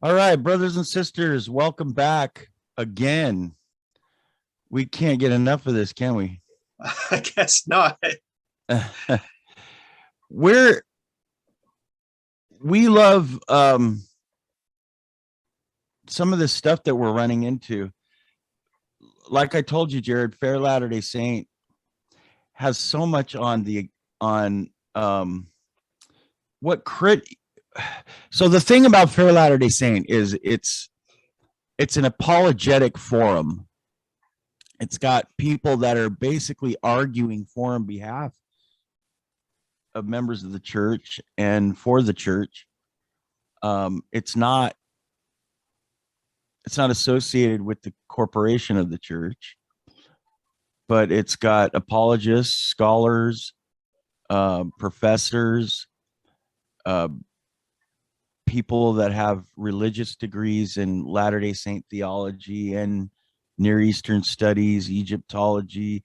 All right, brothers and sisters, welcome back again. We can't get enough of this, can we? I guess not. We're we love some of the stuff that we're running into. Like I told you, Jared, Fair Latter-day Saint has so much on what crit. So the thing about Fair Latter-day Saint is it's an apologetic forum. It's got people that are basically arguing for on behalf of members of the church and for the church. It's not associated with the corporation of the church, but it's got apologists, scholars, professors, people that have religious degrees in Latter-day Saint theology and Near Eastern studies, Egyptology,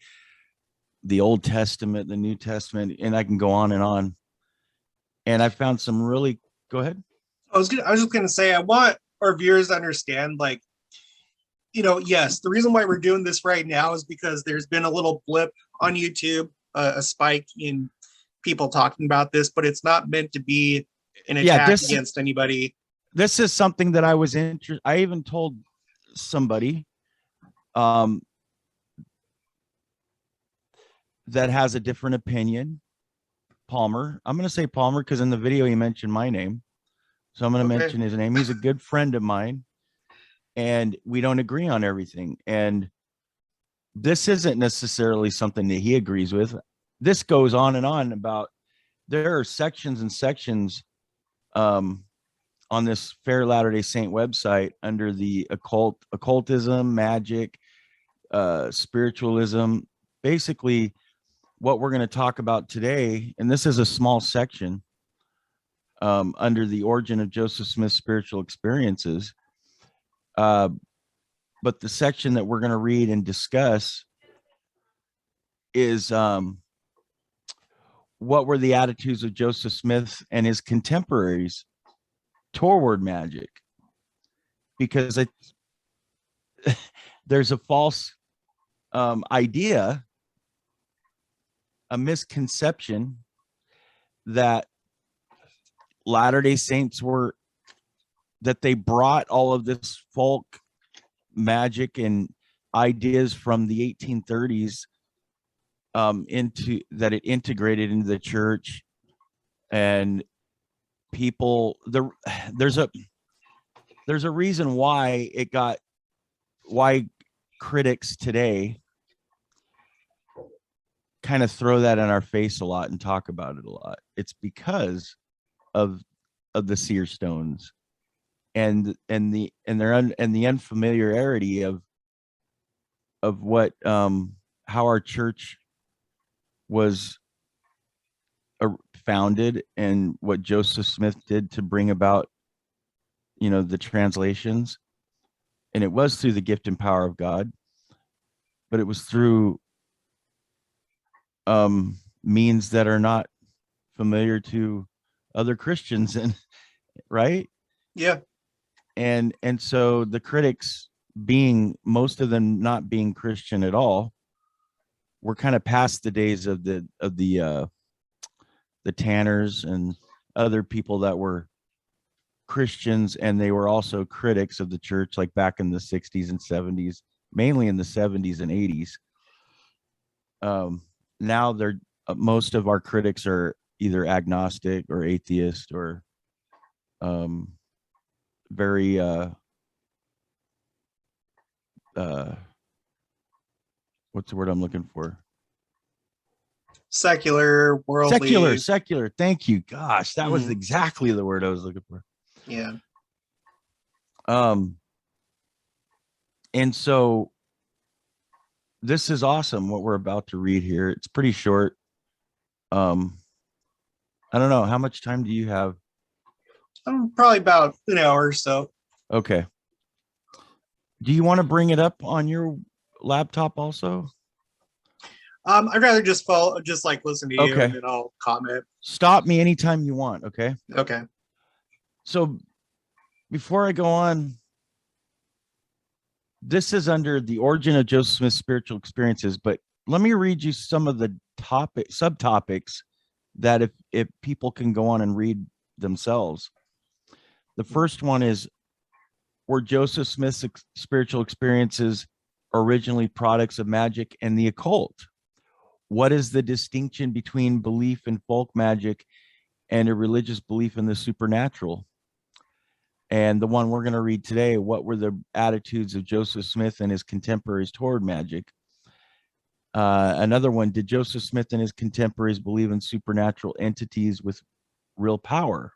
the Old Testament, the New Testament, and I can go on and on. And I found some really, go ahead. I was just gonna say I want our viewers to understand, like, yes, the reason why we're doing this right now is because there's been a little blip on YouTube, a spike in people talking about this, but it's not meant to be an attack against anybody. This is something that I was interested. I even told somebody that has a different opinion. Palmer. I'm going to say Palmer because in the video he mentioned my name. So I'm going to mention his name. He's a good friend of mine and we don't agree on everything. And this isn't necessarily something that he agrees with. This goes on and on about, there are sections and sections on this Fair Latter-day Saint website under the occultism, magic, spiritualism. Basically, what we're going to talk about today, and this is a small section under the origin of Joseph Smith's spiritual experiences. But the section that we're going to read and discuss is what were the attitudes of Joseph Smith and his contemporaries toward magic, because there's a false idea, a misconception that Latter-day Saints that they brought all of this folk magic and ideas from the 1830s into that, it integrated into the church, and people there's a reason why critics today kind of throw that in our face a lot and talk about it a lot. It's because of the seer stones and the unfamiliarity of what how our church was founded and what Joseph Smith did to bring about, the translations. And it was through the gift and power of God, but it was through means that are not familiar to other Christians, and right? Yeah. And so the critics, being most of them not being Christian at all, we're kind of past the days of the Tanners and other people that were Christians, and they were also critics of the church, like back in the 60s and 70s, mainly in the 70s and 80s. Now they're most of our critics are either agnostic or atheist or very what's the word I'm looking for? Secular, worldly. Secular. Thank you. Gosh, that was exactly the word I was looking for. Yeah. And so this is awesome what we're about to read here. It's pretty short. I don't know, how much time do you have? Probably about an hour or so. Okay. Do you want to bring it up on your laptop also? I'd rather just listen to you, and then I'll comment. Stop me anytime you want. Okay. Okay. So before I go on, this is under the origin of Joseph Smith's spiritual experiences, but let me read you some of the subtopics that if people can go on and read themselves. The first one is, were Joseph Smith's spiritual experiences originally products of magic and the occult? What is the distinction between belief in folk magic and a religious belief in the supernatural? And the one we're going to read today, what were the attitudes of Joseph Smith and his contemporaries toward magic? Another one, did Joseph Smith and his contemporaries believe in supernatural entities with real power?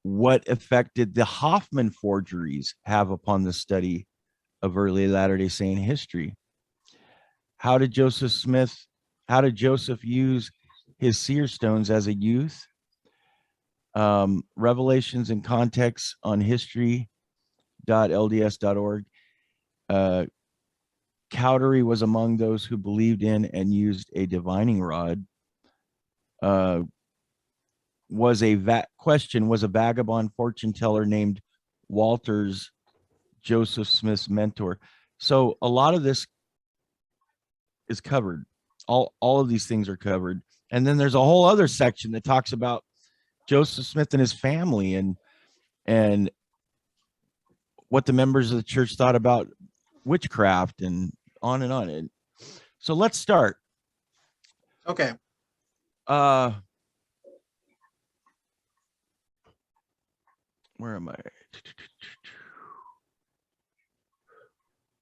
What effect did the Hoffman forgeries have upon the study of early Latter-day Saint history? How did Joseph use his seer stones as a youth? Revelations and context on history.lds.org. Cowdery was among those who believed in and used a divining rod. Was a vagabond fortune teller named Walters Joseph Smith's mentor? So a lot of this is covered. All of these things are covered. And then there's a whole other section that talks about Joseph Smith and his family and what the members of the church thought about witchcraft and on and on. And so let's start. Okay. Where am I?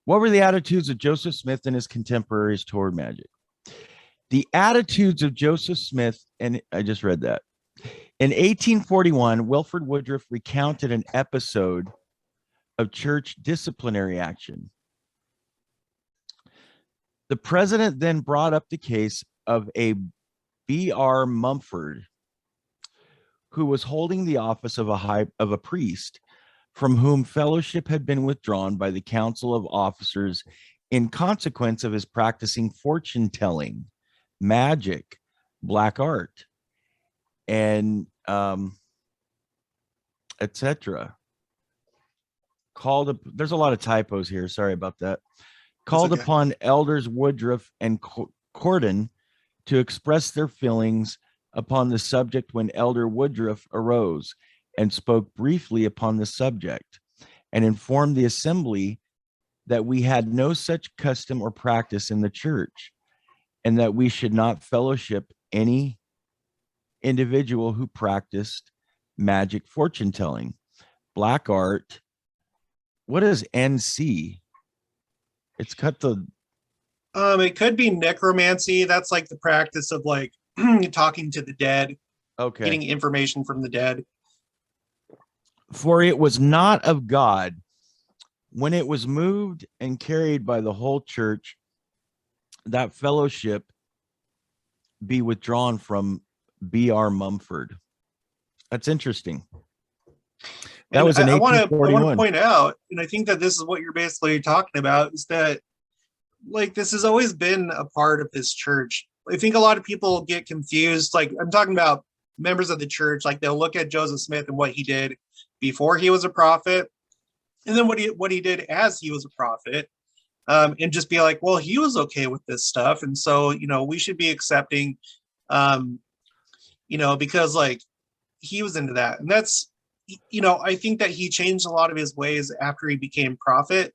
What were the attitudes of Joseph Smith and his contemporaries toward magic? The attitudes of Joseph Smith, and I just read that. In 1841, Wilford Woodruff recounted an episode of church disciplinary action. The president then brought up the case of a B.R. Mumford, who was holding the office of a priest, from whom fellowship had been withdrawn by the council of officers in consequence of his practicing fortune telling, magic, black art, and etc. There's a lot of typos here. Sorry about that. Called upon elders Woodruff and Corden to express their feelings upon the subject when Elder Woodruff arose and spoke briefly upon the subject and informed the assembly that we had no such custom or practice in the church and that we should not fellowship any individual who practiced magic fortune telling, black art. What is NC? It's cut the. It could be necromancy. That's like the practice of like talking to the dead. Okay. Getting information from the dead. For it was not of God when it was moved and carried by the whole church that fellowship be withdrawn from B.R. Mumford. That's interesting. That was in 1841. I want to point out, and I think that this is what you're basically talking about, is that like this has always been a part of this church. I think a lot of people get confused. Like I'm talking about members of the church, like they'll look at Joseph Smith and what he did before he was a prophet, and then what he did as he was a prophet, and just be like, well, he was okay with this stuff, and so we should be accepting, because like he was into that, and that's I think that he changed a lot of his ways after he became prophet,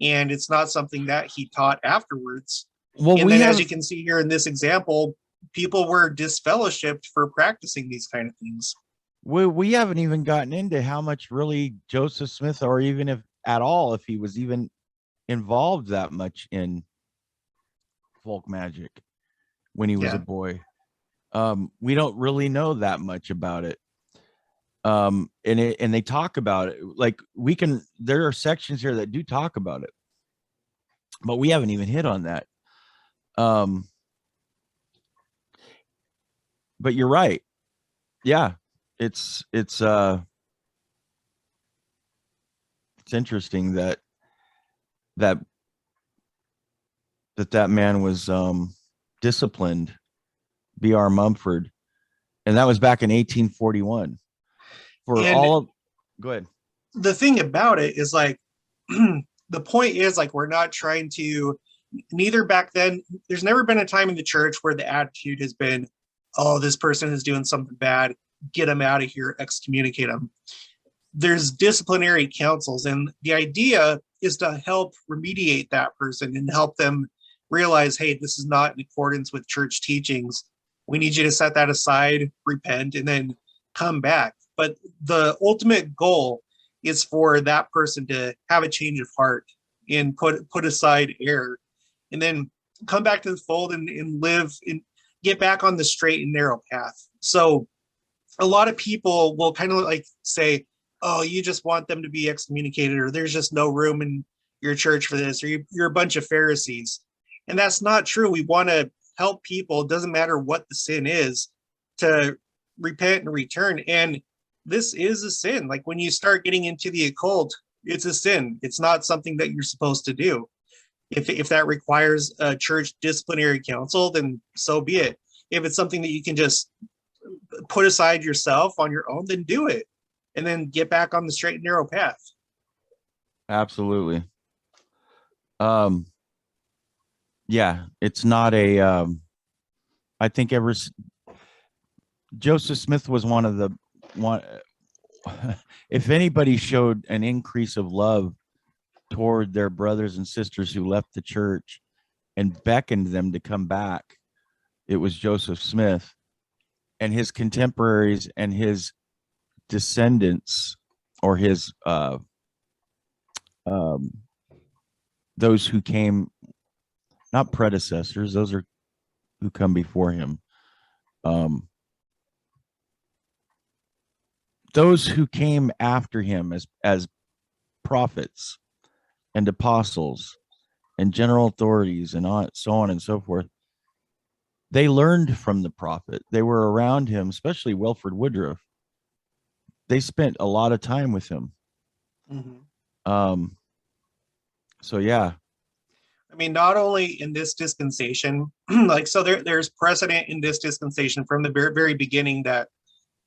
and it's not something that he taught afterwards. Well, and then as you can see here in this example, people were disfellowshipped for practicing these kind of things. We haven't even gotten into how much really Joseph Smith, or even if at all, if he was even involved that much in folk magic when he was a boy. We don't really know that much about it. And they talk about it. Like there are sections here that do talk about it, but we haven't even hit on that. But you're right. Yeah. It's interesting that man was disciplined, B.R. Mumford, and that was back in 1841. Go ahead. the thing about it is like, the point is like, we're not trying to, neither back then, there's never been a time in the church where the attitude has been, oh, this person is doing something bad, get them out of here, excommunicate them. There's disciplinary councils, and the idea is to help remediate that person and help them realize, hey, this is not in accordance with church teachings. We need you to set that aside, repent, and then come back. But the ultimate goal is for that person to have a change of heart and put aside error, and then come back to the fold and live and get back on the straight and narrow path. So a lot of people will kind of like say, oh, you just want them to be excommunicated, or there's just no room in your church for this, or you're a bunch of Pharisees. And that's not true. We want to help people, it doesn't matter what the sin is, to repent and return. And this is a sin. Like when you start getting into the occult, it's a sin. It's not something that you're supposed to do. If that requires a church disciplinary council, then so be it. If it's something that you can just put aside yourself on your own, then do it, and then get back on the straight and narrow path. Absolutely. Yeah, it's not a, I think Joseph Smith was one of the one, if anybody showed an increase of love toward their brothers and sisters who left the church and beckoned them to come back, it was Joseph Smith. And his contemporaries and his descendants, or his those who came, not predecessors, those are who come before him, those who came after him as prophets and apostles and general authorities and so on and so forth, they learned from the prophet. They were around him, especially Wilford Woodruff. They spent a lot of time with him. Mm-hmm. So yeah. I mean, not only in this dispensation, like, so there's precedent in this dispensation from the very, very beginning that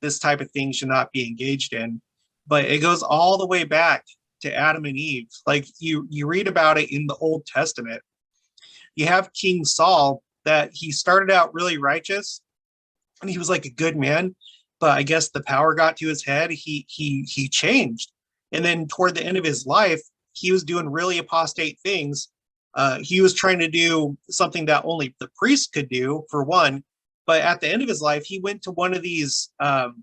this type of thing should not be engaged in, but it goes all the way back to Adam and Eve. Like you read about it in the Old Testament. You have King Saul, that he started out really righteous and he was like a good man, but I guess the power got to his head. He changed. And then toward the end of his life, he was doing really apostate things. He was trying to do something that only the priest could do, for one. But at the end of his life, he went to one of these kind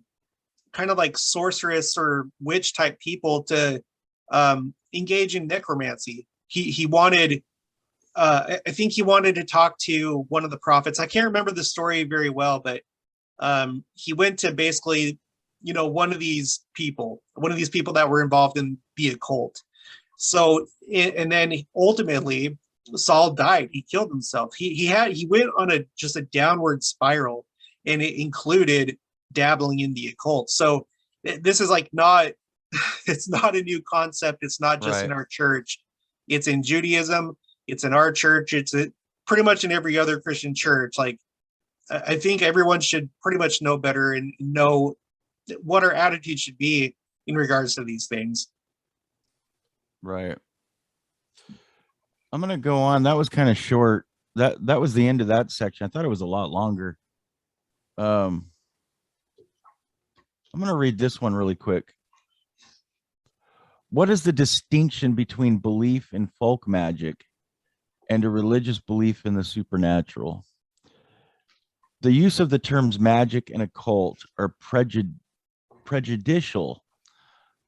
of like sorceress or witch type people to engage in necromancy. He wanted, I think he wanted to talk to one of the prophets. I can't remember the story very well, but he went to basically, one of these people that were involved in the occult. So, and then ultimately Saul died. He killed himself. He went on just a downward spiral, and it included dabbling in the occult. So this is like it's not a new concept. It's not just in our church. It's in Judaism. It's in our church. It's pretty much in every other Christian church. Like, I think everyone should pretty much know better and know what our attitude should be in regards to these things. Right. I'm going to go on. That was kind of short. That was the end of that section. I thought it was a lot longer. I'm going to read this one really quick. What is the distinction between belief in folk magic and a religious belief in the supernatural? The use of the terms magic and occult are prejudicial,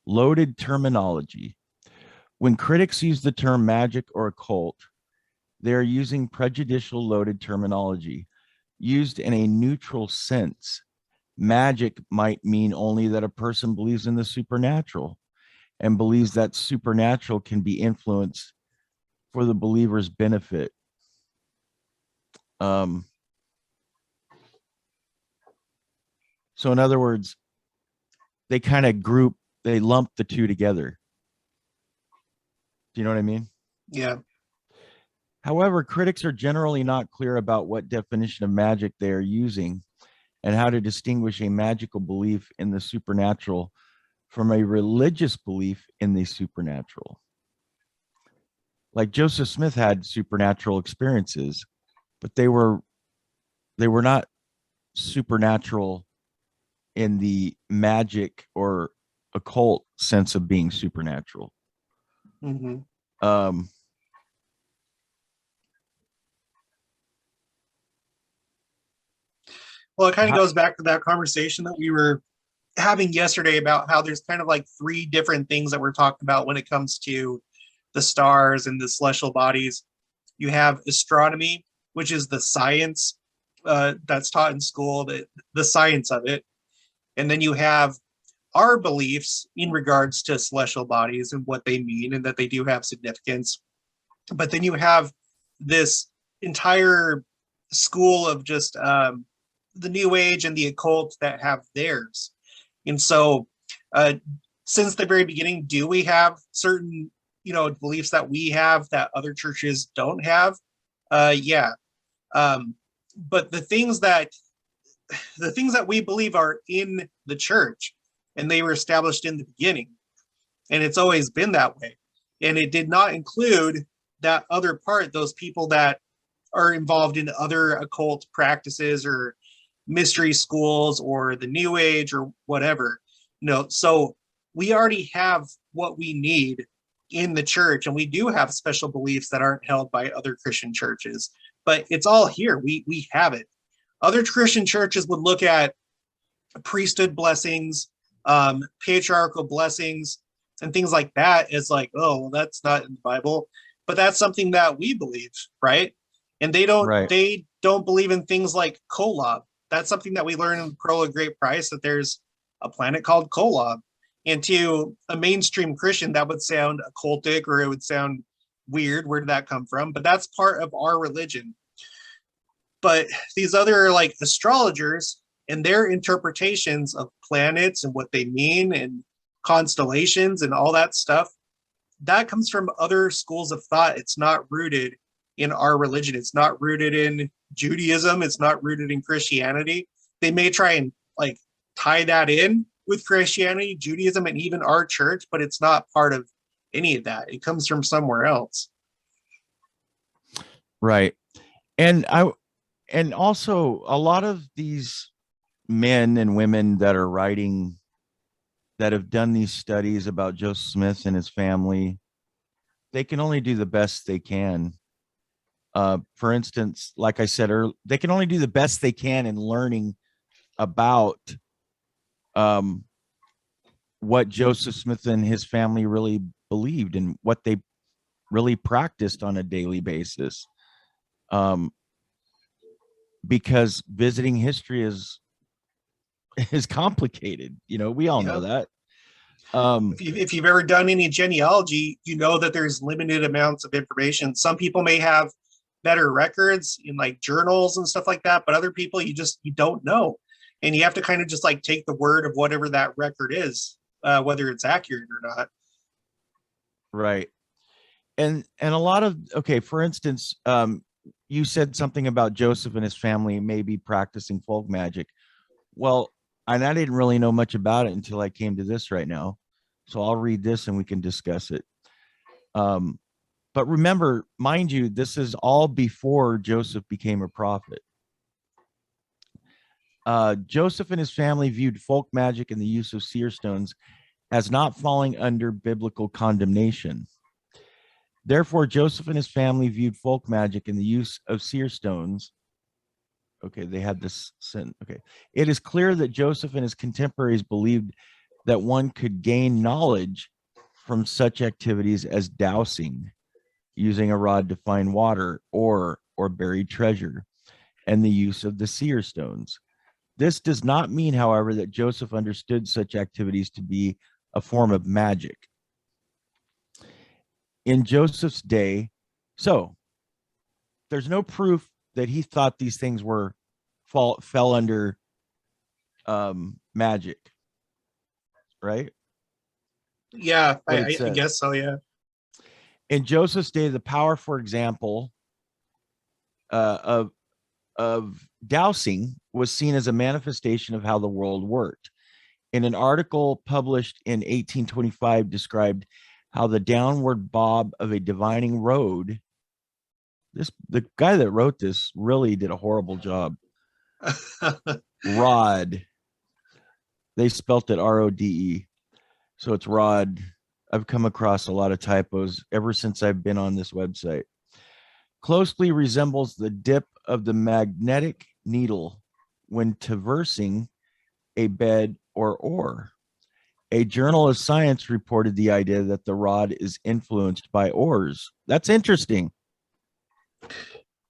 loaded terminology. When critics use the term magic or occult, they are using prejudicial, loaded terminology. Used in a neutral sense, magic might mean only that a person believes in the supernatural and believes that supernatural can be influenced for the believer's benefit. So in other words, they kind of they lump the two together. Do you know what I mean? Yeah. However, critics are generally not clear about what definition of magic they are using and how to distinguish a magical belief in the supernatural from a religious belief in the supernatural. Like Joseph Smith had supernatural experiences, but they were not supernatural in the magic or occult sense of being supernatural. Mm-hmm. Well, it kind of goes back to that conversation that we were having yesterday about how there's kind of like three different things that we're talking about when it comes to the stars and the celestial bodies. You have astronomy, which is the science that's taught in school, the science of it. And then you have our beliefs in regards to celestial bodies and what they mean and that they do have significance. But then you have this entire school of just the New Age and the occult that have theirs. And so since the very beginning, do we have certain, beliefs that we have that other churches don't have? Yeah. But the things that we believe are in the church, and they were established in the beginning, and it's always been that way. And it did not include that other part, those people that are involved in other occult practices or mystery schools or the New Age or whatever. So we already have what we need in the church, and we do have special beliefs that aren't held by other Christian churches, but it's all here. We have it. Other Christian churches would look at priesthood blessings, patriarchal blessings, and things like that as like, oh, well, that's not in the Bible, but that's something that we believe, right? And they don't believe in things like Kolob. That's something that we learn in Pearl of Great Price, that there's a planet called Kolob. And to a mainstream Christian, that would sound occultic, or it would sound weird. Where did that come from? But that's part of our religion. But these other like astrologers and their interpretations of planets and what they mean and constellations and all that stuff, that comes from other schools of thought. It's not rooted in our religion. It's not rooted in Judaism. It's not rooted in Christianity. They may try and like tie that in with Christianity, Judaism, and even our church, but it's not part of any of that. It comes from somewhere else. Right. And also a lot of these men and women that are writing, that have done these studies about Joseph Smith and his family, they can only do the best they can. For instance, like I said earlier, they can only do the best they can in learning about what Joseph Smith and his family really believed and what they really practiced on a daily basis. Because visiting history is complicated. We all know that. If you've ever done any genealogy, you know that there's limited amounts of information. Some people may have better records in like journals and stuff like that, but other people you don't know. And you have to kind of just like take the word of whatever that record is, whether it's accurate or not. Right. And a lot of, okay, for instance, you said something about Joseph and his family maybe practicing folk magic. Well, and I didn't really know much about it until I came to this right now. So I'll read this and we can discuss it. But remember, mind you, this is all before Joseph became a prophet. Joseph and his family viewed folk magic and the use of seer stones as not falling under biblical condemnation. Therefore, Joseph and his family viewed folk magic and the use of seer stones. Okay, they had this sin. Okay. It is clear that Joseph and his contemporaries believed that one could gain knowledge from such activities as dowsing, using a rod to find water, or buried treasure, and the use of the seer stones. This does not mean, however, that Joseph understood such activities to be a form of magic. In Joseph's day, so there's no proof that he thought these things fell under magic, right? Yeah, I guess so. Yeah. In Joseph's day, the power, for example, of dowsing was seen as a manifestation of how the world worked. in an article published in 1825 described how the downward bob of a divining rod, the guy that wrote this really did a horrible job. Rod. They spelt it R-O-D-E. So it's rod. I've come across a lot of typos ever since I've been on this website. Closely resembles the dip of the magnetic needle when traversing a bed or ore. A journal of science reported the idea that the rod is influenced by ores. That's interesting.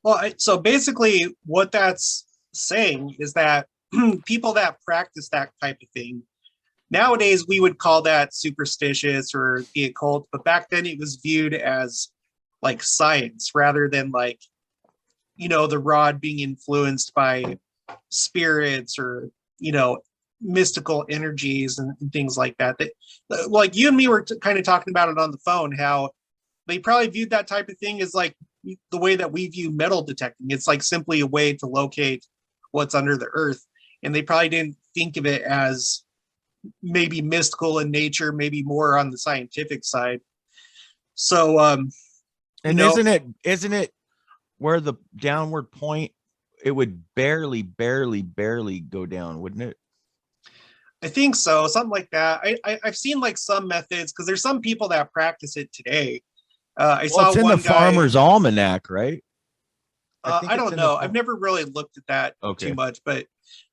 Well, so basically what that's saying is that people that practice that type of thing, nowadays we would call that superstitious or the occult, but back then it was viewed as like science rather than like, you know, the rod being influenced by spirits or, you know, mystical energies and things like that. That, like you and me were kind of talking about it on the phone, how they probably viewed that type of thing as like the way that we view metal detecting. It's like simply a way to locate what's under the earth. And they probably didn't think of it as maybe mystical in nature, maybe more on the scientific side. So, and isn't it where the downward point, it would barely go down, wouldn't it? I think so, something like that. I've seen like some methods because there's some people that practice it today. I saw it's in one the Farmer's Almanac, right? I don't know. I've never really looked at that Okay. too much, but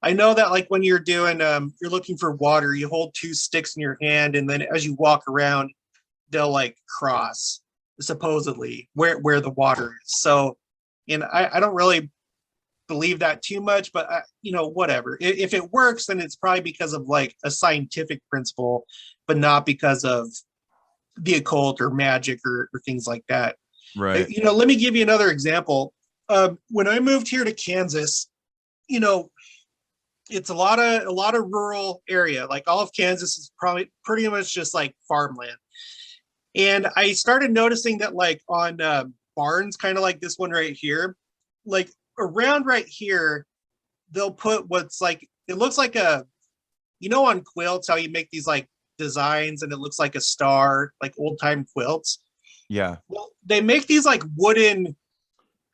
I know that like when you're doing, you're looking for water, you hold two sticks in your hand, and then as you walk around, they'll like cross supposedly where the water is. So, and I don't really believe that too much, but you know, whatever. If it works, then it's probably because of like a scientific principle, but not because of the occult or magic or things like that. Right. You know, let me give you another example. When I moved here to Kansas, you know, it's a lot of rural area. Like all of Kansas is probably pretty much just like farmland. And I started noticing that like on barns, kind of like this one right here, like around right here, they'll put what's like, it looks like a, you know, on quilts, how you make these like designs and it looks like a star, like old time quilts. Yeah. Well, they make these like wooden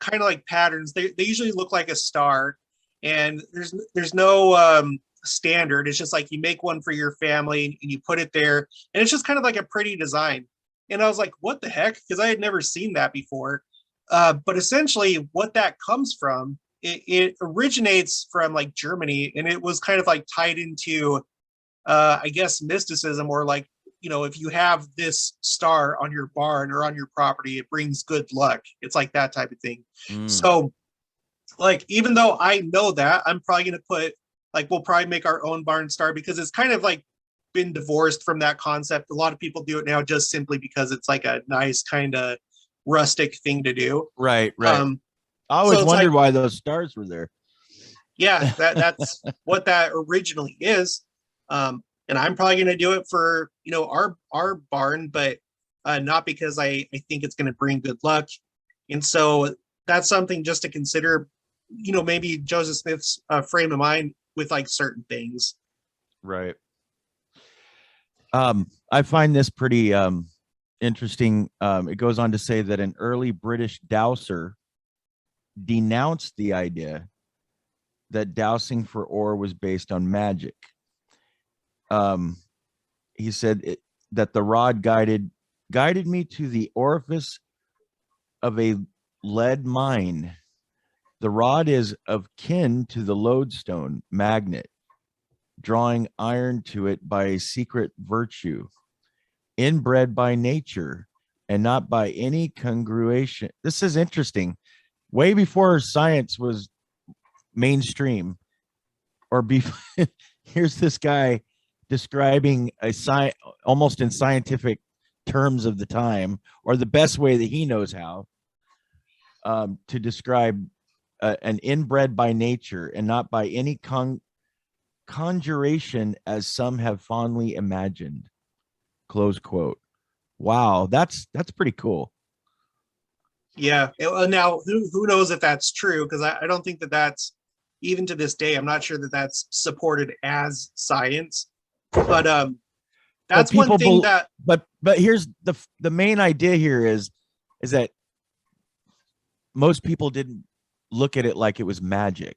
kind of like patterns. They usually look like a star, and there's no standard. It's just like you make one for your family and you put it there, and it's just kind of like a pretty design. And I was like, what the heck? Because I had never seen that before. But essentially what that comes from, it originates from like Germany, and it was kind of like tied into I guess mysticism, or like, you know, if you have this star on your barn or on your property, it brings good luck. It's like that type of thing. So like, even though I know that, I'm probably going to put like, we'll probably make our own barn star because it's kind of like been divorced from that concept. A lot of people do it now just simply because it's like a nice kind of rustic thing to do. Right. I always wondered why those stars were there. Yeah, that's what that originally is. And I'm probably going to do it for, you know, our barn, but not because I think it's going to bring good luck. And so that's something just to consider, you know, maybe Joseph Smith's frame of mind with like certain things. Right. I find this pretty interesting. It goes on to say that an early British dowser denounced the idea that dowsing for ore was based on magic. He said that the rod guided me to the orifice of a lead mine. The rod is of kin to the lodestone magnet, drawing iron to it by a secret virtue, inbred by nature and not by any congruation. This is interesting. Way before science was mainstream, or here's this guy describing a almost in scientific terms of the time, or the best way that he knows how, to describe an inbred by nature and not by any conjuration as some have fondly imagined. Close quote. Wow, that's pretty cool. Yeah. Now, who knows if that's true? Because I don't think that that's, even to this day, I'm not sure that that's supported as science. But But that's one thing that but here's the main idea here is that most people didn't look at it like it was magic.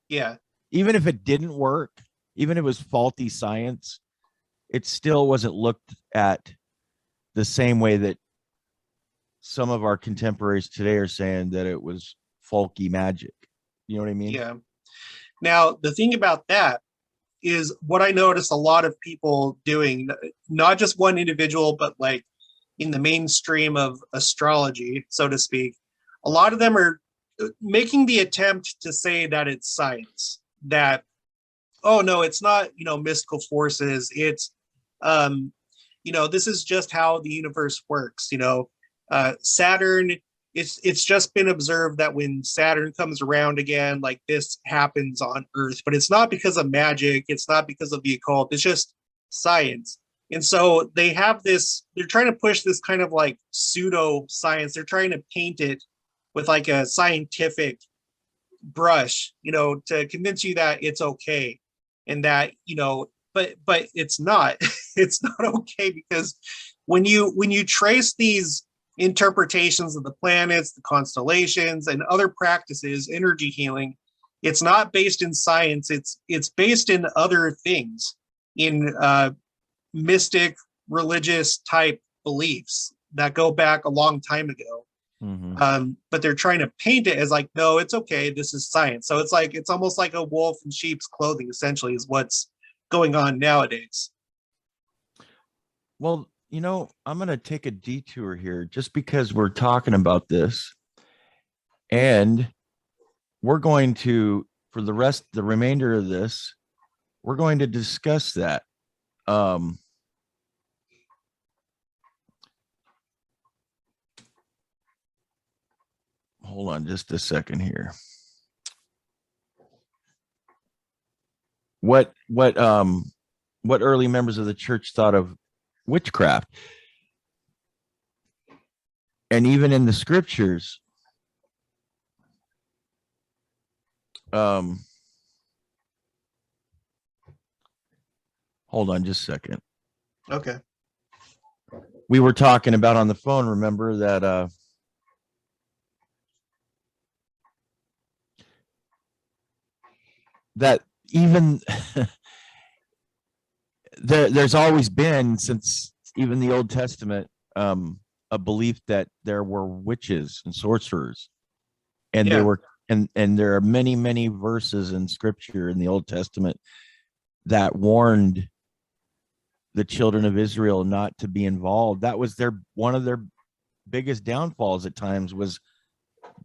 yeah. Even if it didn't work, even if it was faulty science, it still wasn't looked at the same way that some of our contemporaries today are saying that it was faulty magic. You know what I mean? Yeah. Now, the thing about that is what I notice a lot of people doing, not just one individual, but like in the mainstream of astrology, so to speak, a lot of them are making the attempt to say that it's science, that, oh no, it's not, mystical forces. It's, this is just how the universe works. Saturn, it's just been observed that when Saturn comes around again, like this happens on Earth, but it's not because of magic. It's not because of the occult. It's just science. And so they have this, they're trying to push this kind of like pseudo science. They're trying to paint it with like a scientific brush, to convince you that it's okay. And that, but it's not, it's not okay, because when you trace these interpretations of the planets, the constellations, and other practices, energy healing, it's not based in science. It's based in other things, in mystic, religious type beliefs that go back a long time ago. Mm-hmm. But they're trying to paint it as like, no, it's okay, this is science. So it's almost like a wolf in sheep's clothing, essentially, is what's going on nowadays. Well, I'm going to take a detour here just because we're talking about this. And we're going to, for the remainder of this, we're going to discuss that. Hold on just a second here. What early members of the church thought of witchcraft? And even in the scriptures, hold on just a second. Okay. We were talking about on the phone, remember that that even there's always been, since even the Old Testament, a belief that there were witches and sorcerers, and Yeah. and there are many verses in scripture in the Old Testament that warned the children of Israel not to be involved. That was one of their biggest downfalls at times, was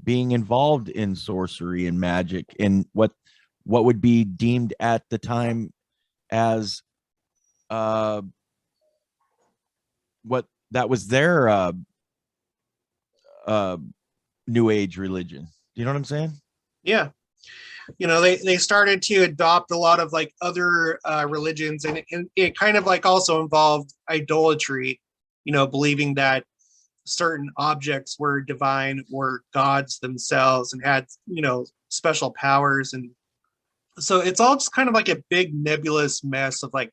being involved in sorcery and magic, and what would be deemed at the time as what that was their new age religion. You know what I'm saying? Yeah. They started to adopt a lot of like other religions, and it kind of like also involved idolatry, believing that certain objects were divine or gods themselves and had, special powers. And so it's all just kind of like a big nebulous mess of like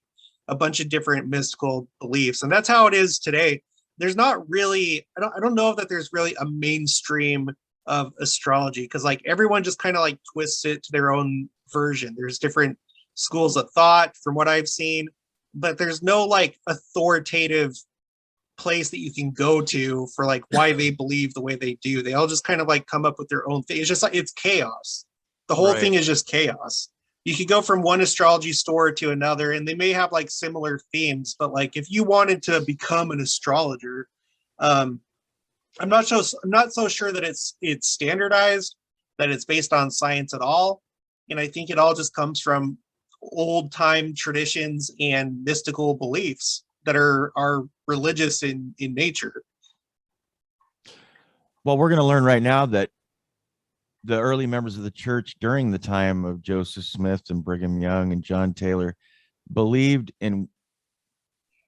a bunch of different mystical beliefs. And that's how it is today. There's not really, I don't know that there's really a mainstream of astrology, because like everyone just kind of like twists it to their own version. There's different schools of thought from what I've seen, but there's no like authoritative place that you can go to for like why they believe the way they do. They all just kind of like come up with their own thing. It's just like, it's chaos. The whole thing is just chaos. You could go from one astrology store to another, and they may have like similar themes, but like if you wanted to become an astrologer, I'm not so sure that it's standardized, that it's based on science at all. And I think it all just comes from old time traditions and mystical beliefs that are religious in nature. Well, we're going to learn right now that the early members of the church during the time of Joseph Smith and Brigham Young and John Taylor believed in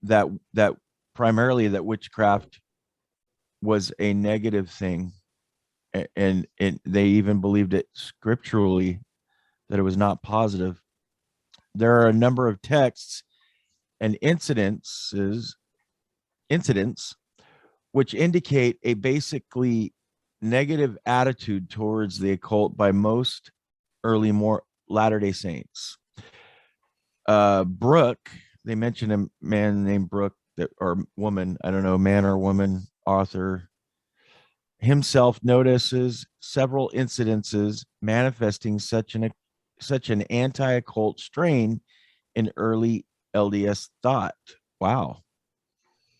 that primarily that witchcraft was a negative thing, and they even believed it scripturally that it was not positive. There are a number of texts and incidents which indicate a basically negative attitude towards the occult by most early Latter-day Saints. Brooke, they mentioned a man named Brooke, or woman, I don't know, man or woman, author, himself notices several incidences manifesting such an anti-occult strain in early LDS thought. Wow.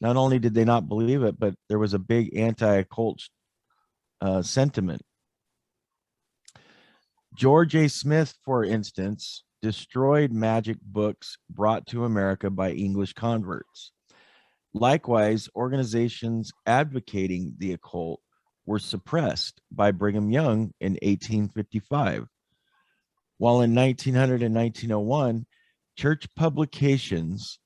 Not only did they not believe it, but there was a big anti-occult sentiment. George A. Smith, for instance, destroyed magic books brought to America by English converts. Likewise, organizations advocating the occult were suppressed by Brigham Young in 1855. While in 1900 and 1901, church publications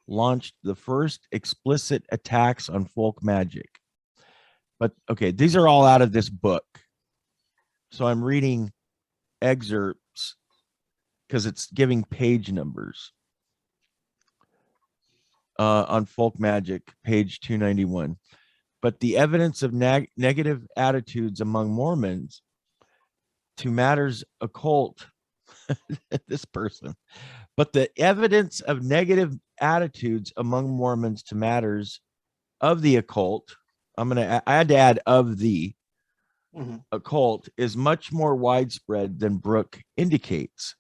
launched the first explicit attacks on folk magic. But okay, these are all out of this book. So I'm reading excerpts because it's giving page numbers. On folk magic, page 291. But the evidence of negative attitudes among Mormons to matters occult, this person, but the evidence of negative attitudes among Mormons to matters of the occult, I had to add of the occult, is much more widespread than Brooke indicates.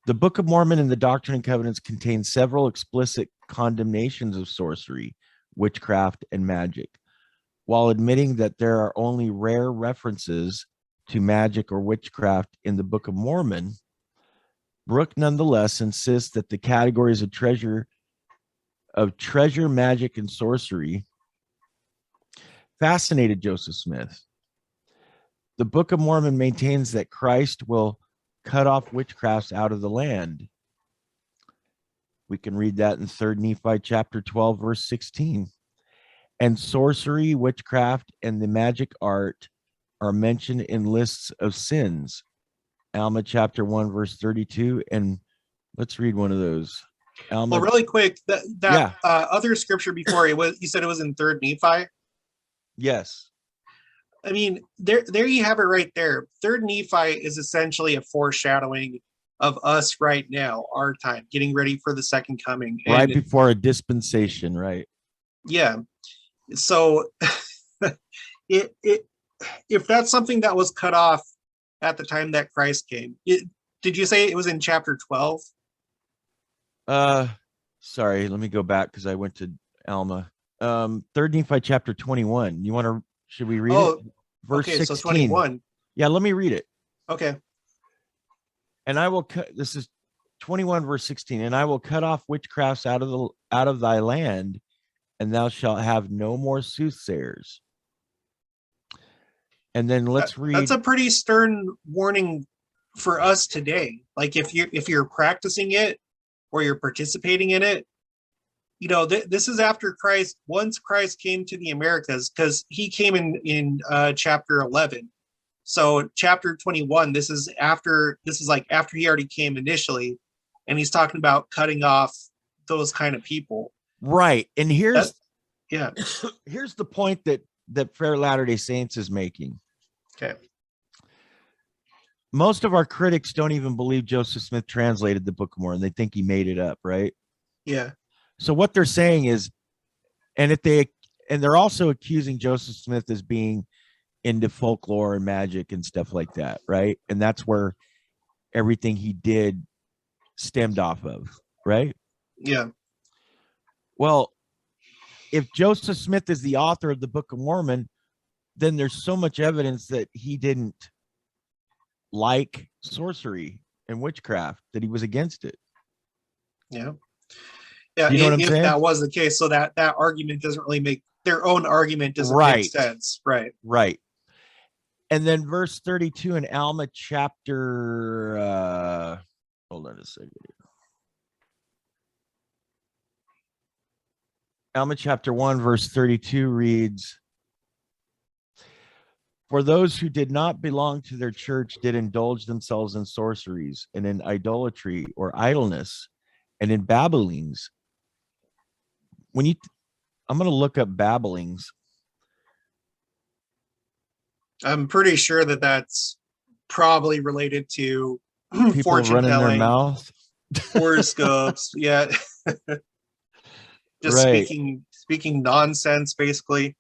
The Book of Mormon and the Doctrine and Covenants contain several explicit condemnations of sorcery, witchcraft, and magic. While admitting that there are only rare references to magic or witchcraft in the Book of Mormon, Brooke nonetheless insists that the categories of treasure, magic, and sorcery fascinated Joseph Smith. The Book of Mormon maintains that Christ will cut off witchcrafts out of the land. We can read that in 3 Nephi chapter 12, verse 16. And sorcery, witchcraft, and the magic art are mentioned in lists of sins. Alma chapter 1, verse 32. And let's read one of those. Alma, well, really quick, other scripture before you said it was in 3 Nephi. Yes. I mean, there you have it right there. 3 Nephi is essentially a foreshadowing of us right now, our time, getting ready for the second coming. Right before a dispensation, right? Yeah. So if that's something that was cut off at the time that Christ came, did you say it was in chapter 12? Sorry, let me go back because I went to Alma. 3 Nephi chapter 21. Should we read it? Verse 16. So 21. Yeah, let me read it. Okay. And I will cut, this is 21 verse 16, and I will cut off witchcrafts out of thy land, and thou shalt have no more soothsayers. And then let's read. That's a pretty stern warning for us today. Like if you're practicing it or you're participating in it, you know, this is after Christ. Once Christ came to the Americas, because he came in chapter 11. So chapter 21, this is like after he already came initially, and he's talking about cutting off those kind of people. Right. And here's here's the point that Fair Latter-day Saints is making. Okay. Most of our critics don't even believe Joseph Smith translated the Book of Mormon. They think he made it up, right? Yeah. So what they're saying is, and they're also accusing Joseph Smith as being into folklore and magic and stuff like that, right? And that's where everything he did stemmed off of, right? Yeah. Well, if Joseph Smith is the author of the Book of Mormon, then there's so much evidence that he didn't like sorcery and witchcraft, that he was against it. Yeah. Yeah, you know what I'm saying? That was the case, so that argument doesn't really make their own argument doesn't make sense. Right. Right. And then verse 32 in Alma chapter hold on a second. Alma chapter 1 verse 32 reads, for those who did not belong to their church did indulge themselves in sorceries and in idolatry or idleness and in babblings when you, I'm going to look up babblings. I'm pretty sure that that's probably related to People fortune running their telling, mouth. horoscopes. Yeah, just Right. speaking nonsense, basically.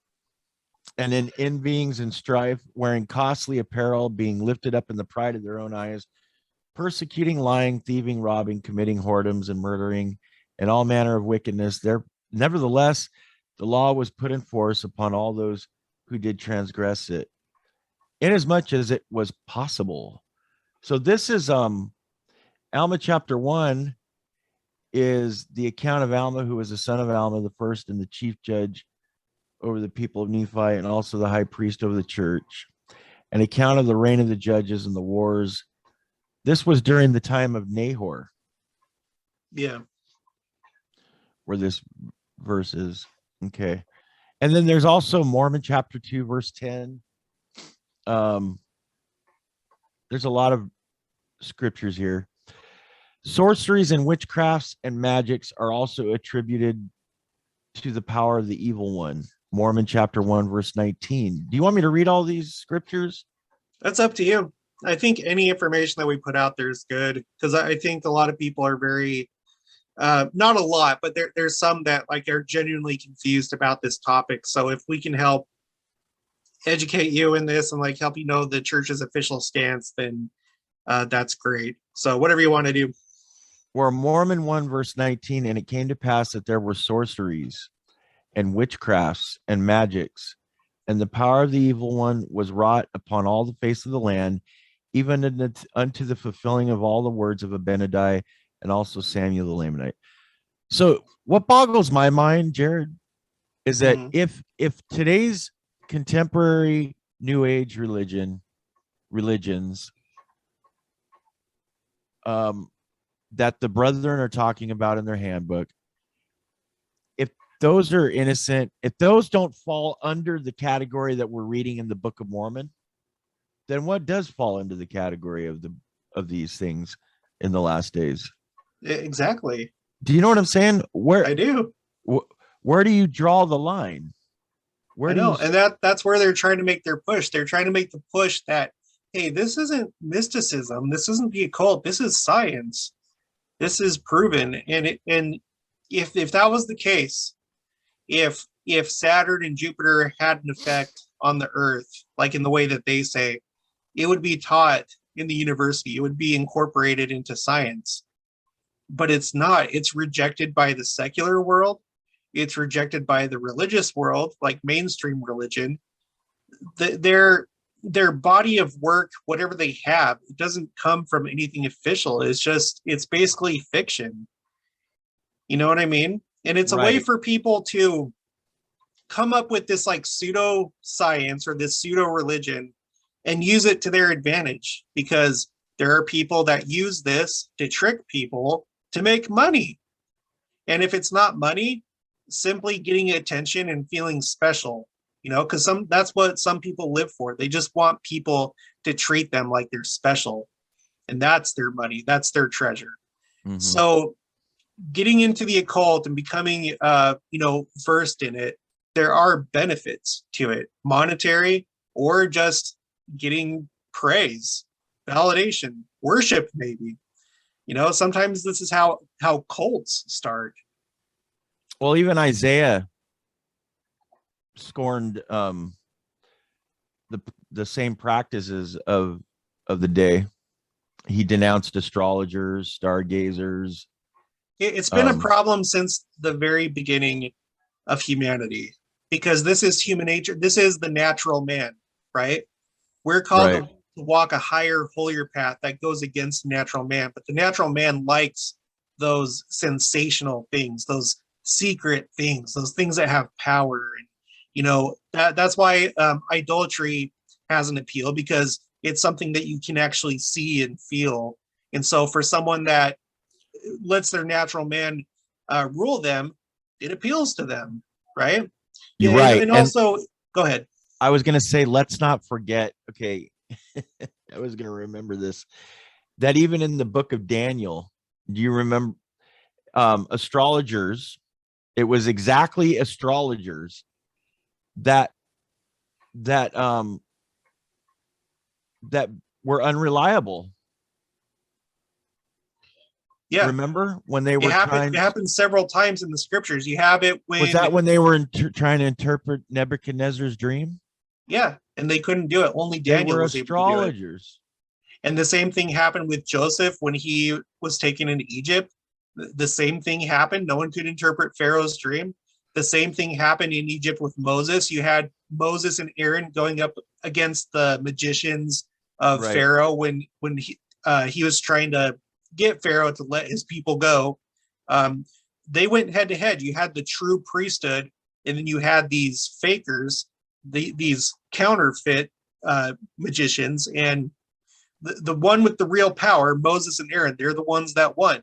And in envyings and strife, wearing costly apparel, being lifted up in the pride of their own eyes, persecuting, lying, thieving, robbing, committing whoredoms, and murdering, and all manner of wickedness. There, nevertheless, the law was put in force upon all those who did transgress it, inasmuch as it was possible. So this is Alma chapter 1 is the account of Alma, who was the son of Alma the first and the chief judge over the people of Nephi, and also the high priest over the church. An account of the reign of the judges and the wars. This was during the time of Nahor. Yeah. Where this verse is. Okay. And then there's also Mormon chapter 2, verse 10. There's a lot of scriptures here. Sorceries and witchcrafts and magics are also attributed to the power of the evil one. Mormon chapter 1, verse 19. Do you want me to read all these scriptures? That's up to you. I think any information that we put out there is good, because I think a lot of people are very, not a lot, but there's some that like are genuinely confused about this topic. So if we can help educate you in this and like help you know the church's official stance, then that's great. So whatever you want to do. We're Mormon 1, verse 19, and it came to pass that there were sorceries and witchcrafts and magics, and the power of the evil one was wrought upon all the face of the land, even unto the fulfilling of all the words of Abinadi and also Samuel the Lamanite. So what boggles my mind, Jared, is that if today's contemporary New Age religions that the brethren are talking about in their handbook, if those are innocent, if those don't fall under the category that we're reading in the Book of Mormon, then what does fall into the category of these things in the last days? Exactly. Do you know what I'm saying? Where I do. Where do you draw the line? I know, and that's where they're trying to make their push. They're trying to make the push that, hey, this isn't mysticism, this isn't the occult, this is science. This is proven. And if that was the case, if Saturn and Jupiter had an effect on the Earth, like in the way that they say, it would be taught in the university. It would be incorporated into science. But it's not. It's rejected by the secular world. It's rejected by the religious world, like mainstream religion. Their body of work, whatever they have, it doesn't come from anything official. It's basically fiction. You know what I mean? And it's a way for people to come up with this like pseudo science or this pseudo religion and use it to their advantage, because there are people that use this to trick people to make money. And if it's not money, simply getting attention and feeling special, you know, because that's what some people live for. They just want people to treat them like they're special, and that's their money, that's their treasure. So getting into the occult and becoming versed in it, there are benefits to it, monetary or just getting praise, validation, worship, maybe. You know, sometimes this is how cults start. Well, even Isaiah scorned the same practices of the day. He denounced astrologers, stargazers. It's been a problem since the very beginning of humanity, because this is human nature. This is the natural man, right? We're called to walk a higher, holier path that goes against natural man. But the natural man likes those sensational things, those secret things, those things that have power. And, you know, that's why idolatry has an appeal, because it's something that you can actually see and feel. And so for someone that lets their natural man rule them, it appeals to them, right? You're right. And also, go ahead. I was going to say, let's not forget, okay, I was going to remember this, that even in the book of Daniel, do you remember astrologers It was exactly astrologers that that were unreliable. Yeah. Remember when they were It happened several times in the scriptures. You have it when was that when they were trying to interpret Nebuchadnezzar's dream? yeah, and they couldn't do it. Only They Daniel were was able to do it. astrologers. And the same thing happened with Joseph when he was taken into Egypt. The same thing happened. No one could interpret Pharaoh's dream. The same thing happened in Egypt with Moses. You had Moses and Aaron going up against the magicians of Right. Pharaoh when he was trying to get Pharaoh to let his people go. They went head to head. You had the true priesthood, and then you had these fakers, these counterfeit magicians, and the one with the real power, Moses and Aaron, they're the ones that won.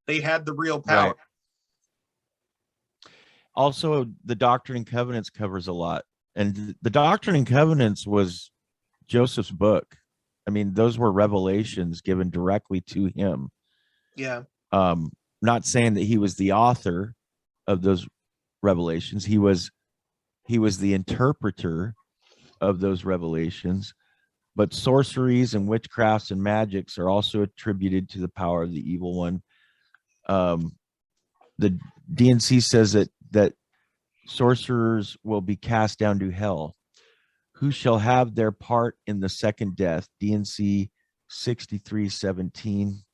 They had the real power. Right. Also, the Doctrine and Covenants covers a lot. And the Doctrine and Covenants was Joseph's book. I mean, those were revelations given directly to him. Yeah. Not saying that he was the author of those revelations. He was the interpreter of those revelations. But sorceries and witchcrafts and magics are also attributed to the power of the evil one. The DNC says that sorcerers will be cast down to hell. Who shall have their part in the second death? DNC 63:17.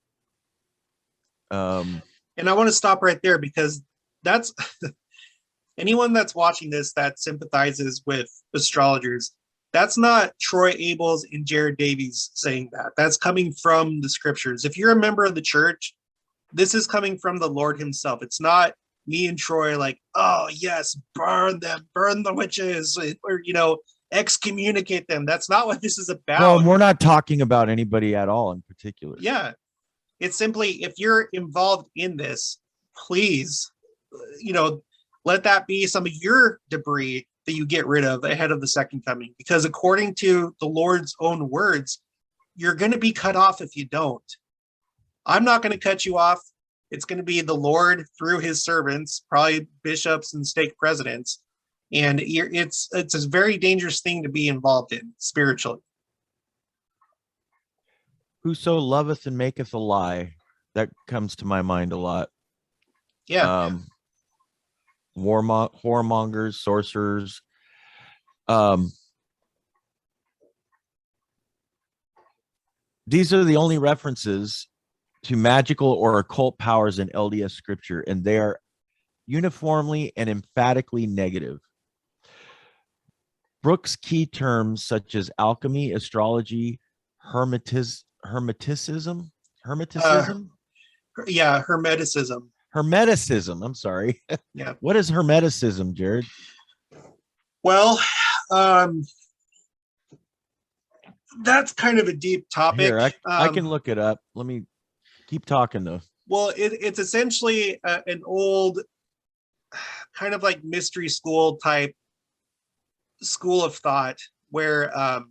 And I want to stop right there because that's anyone that's watching this that sympathizes with astrologers. That's not Troy Abels and Jared Davies saying that. That's coming from the scriptures. If you're a member of the church, this is coming from the Lord himself. It's not me and Troy like, oh yes, burn them, burn the witches, or excommunicate them. That's not what this is about. Well, we're not talking about anybody at all in particular. Yeah. It's simply, if you're involved in this, please, let that be some of your debris that you get rid of ahead of the second coming. Because according to the Lord's own words, you're going to be cut off if you don't. I'm not going to cut you off. It's going to be the Lord through his servants, probably bishops and stake presidents. And it's a very dangerous thing to be involved in spiritually. Whoso loveth and maketh a lie. That comes to my mind a lot. Yeah. Whoremongers, sorcerers. These are the only references to magical or occult powers in LDS scripture, and they are uniformly and emphatically negative. Brooks' key terms such as alchemy, astrology, hermeticism. Yeah, Hermeticism. Hermeticism. I'm sorry. Yeah. What is Hermeticism, Jared? Well, that's kind of a deep topic. Here, I can look it up. Let me keep talking though. Well, it's essentially an old kind of like mystery school type school of thought where I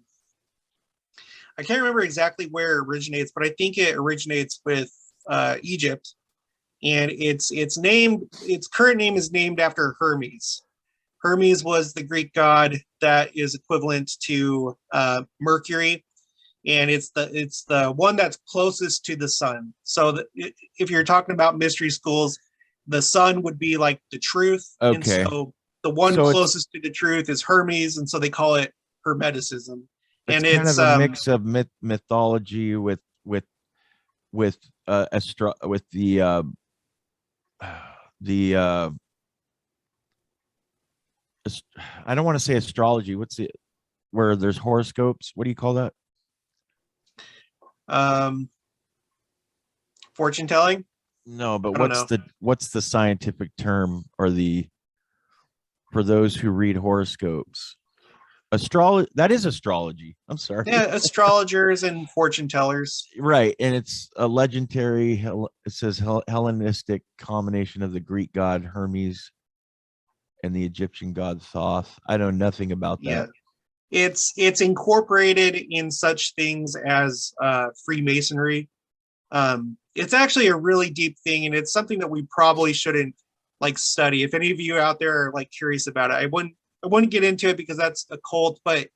can't remember exactly where it originates, but I think it originates with Egypt, and its current name is named after Hermes. Hermes was the Greek god that is equivalent to Mercury, and it's the one that's closest to the sun. So if you're talking about mystery schools, the sun would be like the truth. Okay. And so the one closest to the truth is Hermes, and so they call it Hermeticism. It's and kind of a mix of mythology with I don't want to say astrology. What's it where there's horoscopes? What do you call that? Fortune telling? No, but what's the scientific term or for those who read horoscopes? That is astrology. I'm sorry. Yeah, astrologers and fortune tellers. Right, and it's a legendary. It says Hellenistic combination of the Greek god Hermes and the Egyptian god Thoth. I know nothing about that. Yeah, it's incorporated in such things as Freemasonry. It's actually a really deep thing, and it's something that we probably shouldn't like study. If any of you out there are like curious about it, I wouldn't get into it because that's occult, but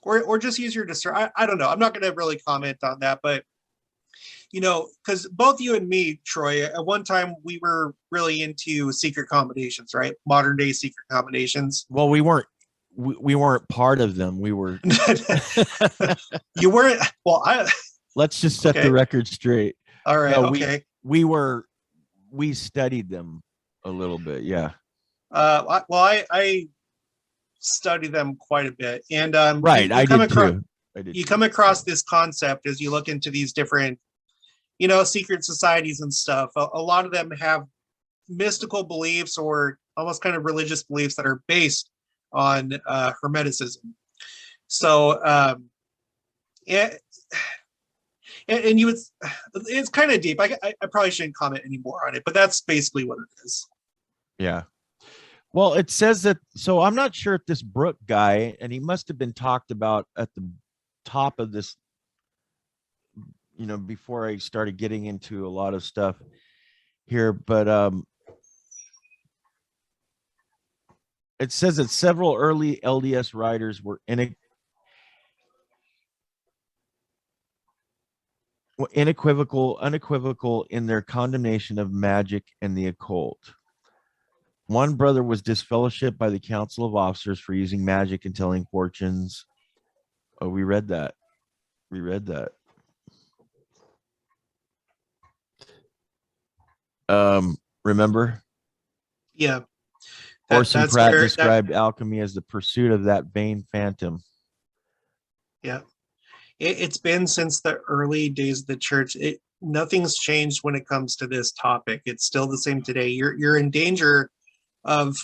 or just use your discernment. I don't know. I'm not going to really comment on that, but because both you and me, Troy, at one time we were really into secret combinations, right? Modern day secret combinations. Well, we weren't part of them. We were. You weren't. Well, Let's just set the record straight. All right. No, okay. We studied them a little bit. Yeah. I study them quite a bit, and right. I did too. You come across this concept as you look into these different, secret societies and stuff. A lot of them have mystical beliefs or almost kind of religious beliefs that are based on Hermeticism. So, and you would, it's kind of deep. I probably shouldn't comment anymore on it, but that's basically what it is. Yeah. Well, it says that, so I'm not sure if this Brooke guy, and he must have been talked about at the top of this, before I started getting into a lot of stuff here, but it says that several early LDS writers were unequivocal in their condemnation of magic and the occult. One brother was disfellowshipped by the council of officers for using magic and telling fortunes. Oh, we read that. Remember? Yeah. Orson Pratt described alchemy as the pursuit of that vain phantom. Yeah. It's been since the early days of the church. Nothing's changed when it comes to this topic. It's still the same today. You're in danger of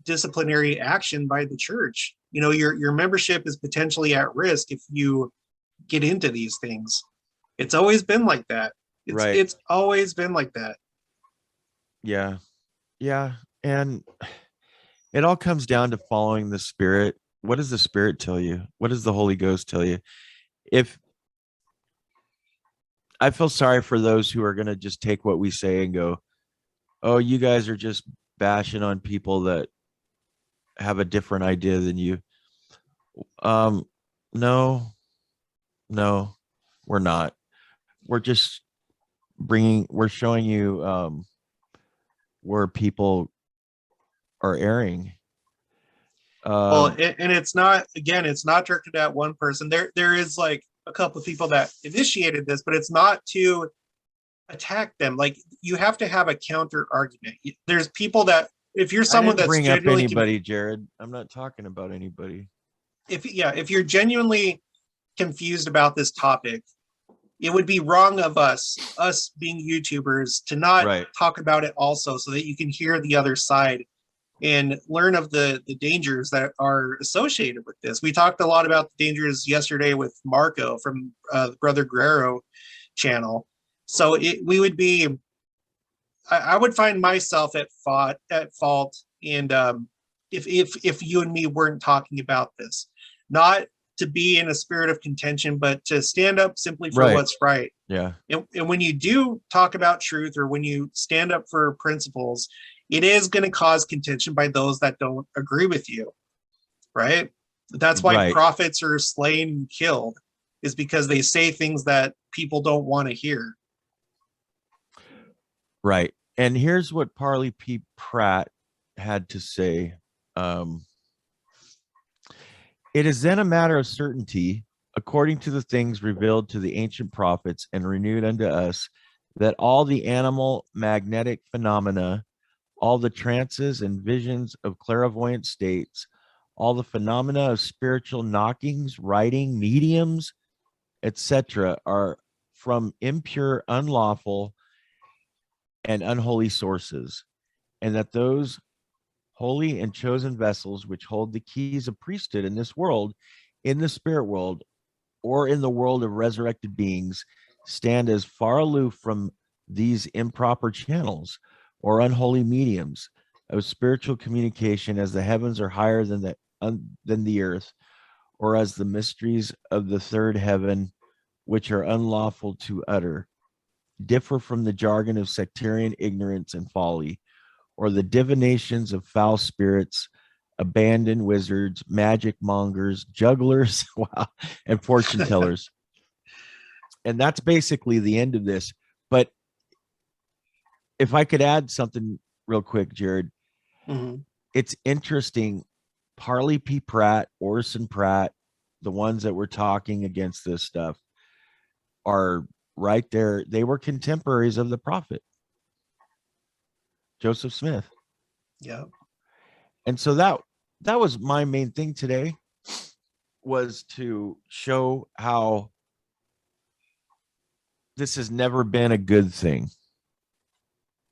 disciplinary action by the church. Your membership is potentially at risk if you get into these things. It's always been like that. It's always been like that. Yeah. And it all comes down to following the Spirit. What does the Spirit tell you? What does the Holy Ghost tell you? If I feel sorry for those who are going to just take what we say and go, oh, you guys are just bashing on people that have a different idea than you. No, we're not. We're just we're showing you where people are erring. Well, and it's not directed at one person. There is like a couple of people that initiated this, but it's not to attack them. Like, you have to have a counter argument. There's people that, if you're someone that's bring up anybody, Jared, I'm not talking about anybody. If you're genuinely confused about this topic, it would be wrong of us being YouTubers to not talk about it also, so that you can hear the other side and learn of the dangers that are associated with this. We talked a lot about the dangers yesterday with Marco from the Brother Guerrero channel. So we would be, I would find myself at fault, and if you and me weren't talking about this, not to be in a spirit of contention, but to stand up simply for what's right. Yeah. And when you do talk about truth, or when you stand up for principles, it is going to cause contention by those that don't agree with you, right? That's why prophets are slain and killed, is because they say things that people don't want to hear. Right. And here's what Parley P. Pratt had to say. It is then a matter of certainty, according to the things revealed to the ancient prophets and renewed unto us, that all the animal magnetic phenomena, all the trances and visions of clairvoyant states, all the phenomena of spiritual knockings, writing, mediums, etc., are from impure, unlawful, and unholy sources, and that those holy and chosen vessels which hold the keys of priesthood in this world, in the spirit world, or in the world of resurrected beings, stand as far aloof from these improper channels or unholy mediums of spiritual communication as the heavens are higher than the earth, or as the mysteries of the third heaven, which are unlawful to utter. differ from the jargon of sectarian ignorance and folly, or the divinations of foul spirits, abandoned wizards, magic mongers, jugglers, wow, and fortune tellers. And that's basically the end of this. But if I could add something real quick, Jared, it's interesting. Parley P. Pratt, Orson Pratt, the ones that were talking against this stuff are right there. They were contemporaries of the prophet, Joseph Smith. Yeah. And so that was my main thing today, was to show how this has never been a good thing.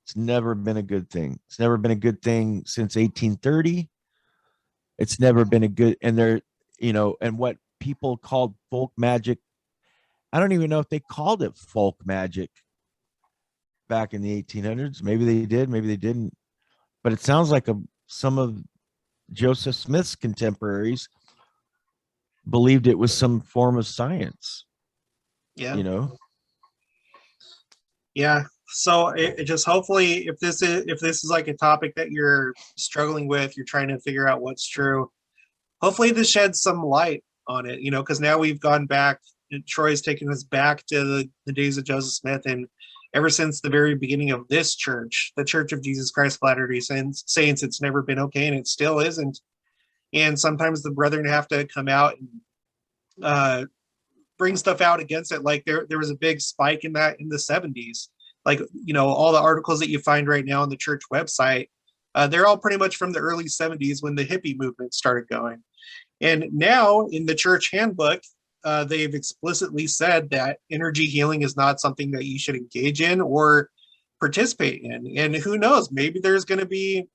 It's never been a good thing. It's never been a good thing since 1830. It's never been a good, and there, and what people called folk magic, I don't even know if they called it folk magic back in the 1800s. Maybe they did, maybe they didn't. But it sounds like some of Joseph Smith's contemporaries believed it was some form of science. Yeah. Yeah. So it just, hopefully, if this is like a topic that you're struggling with, you're trying to figure out what's true, hopefully this sheds some light on it, because now we've gone back, Troy's taken us back to the days of Joseph Smith, and ever since the very beginning of this church, the Church of Jesus Christ of Latter-day Saints, it's never been okay, and it still isn't. And sometimes the brethren have to come out and bring stuff out against it. Like there was a big spike in that in the 70s. Like, all the articles that you find right now on the church website, they're all pretty much from the early 70s when the hippie movement started going. And now in the church handbook, they've explicitly said that energy healing is not something that you should engage in or participate in. And who knows, maybe there's going to be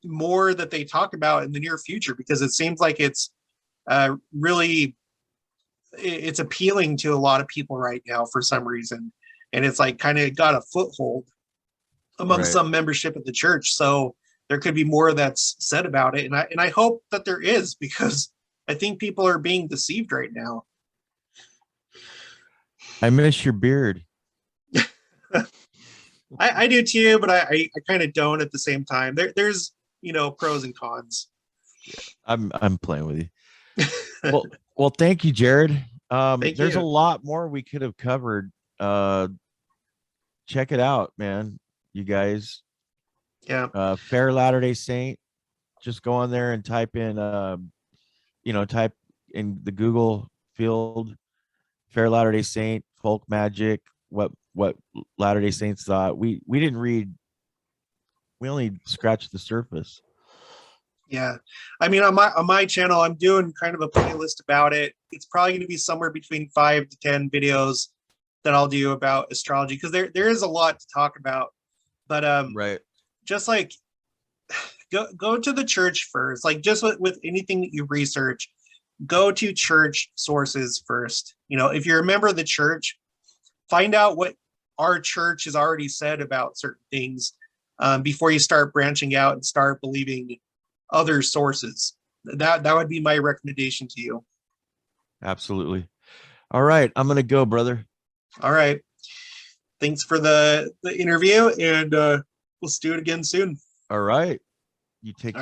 more that they talk about in the near future, because it seems like it's really, it's appealing to a lot of people right now for some reason. And it's like kind of got a foothold among some membership of the church. So there could be more that's said about it. And I hope that there is, because I think people are being deceived right now. I miss your beard. I do too, but I kind of don't at the same time. There's pros and cons. I'm playing with you. Well, thank you, Jared. There's a lot more we could have covered. Check it out, man. You guys. Yeah. Fair Latter-day Saint. Just go on there and type in type in the Google field, Fair Latter-day Saint, folk magic, what Latter-day Saints thought. We didn't read, we only scratched the surface. Yeah. I mean, on my channel, I'm doing kind of a playlist about it. It's probably going to be somewhere between 5 to 10 videos that I'll do about astrology, because there is a lot to talk about. But just like go to the church first. Like, just with anything that you research, go to church sources first. If you're a member of the church, find out what our church has already said about certain things before you start branching out and start believing other sources. That would be my recommendation to you. Absolutely. All right, I'm gonna go, brother. All right, thanks for the interview, and we'll do it again soon. All right, you take care.